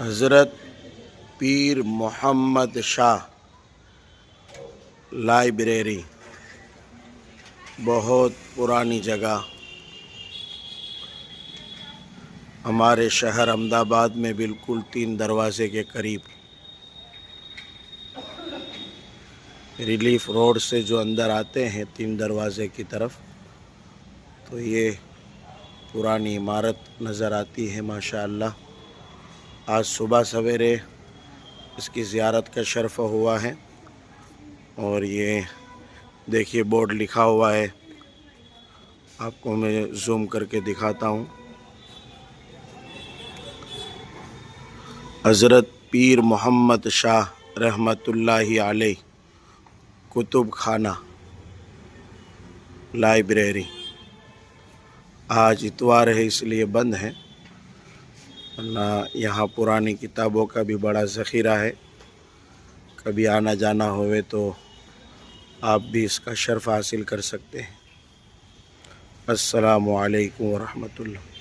حضرت پیر محمد شاہ لائبریری، بہت پرانی جگہ، ہمارے شہر احمد آباد میں بالکل 3 دروازے کے قریب، ریلیف روڈ سے جو اندر آتے ہیں 3 دروازے کی طرف، تو یہ پرانی عمارت نظر آتی ہے ماشاءاللہ۔ آج صبح سویرے اس کی زیارت کا شرف ہوا ہے، اور یہ دیکھیے بورڈ لکھا ہوا ہے، آپ کو میں زوم کر کے دکھاتا ہوں۔ حضرت پیر محمد شاہ رحمۃ اللہ علیہ کتب خانہ لائبریری۔ آج اتوار ہے اس لیے بند ہے، ورنہ یہاں پرانی کتابوں کا بھی بڑا ذخیرہ ہے، کبھی آنا جانا ہوئے تو آپ بھی اس کا شرف حاصل کر سکتے ہیں۔ السلام علیکم ورحمۃ اللہ۔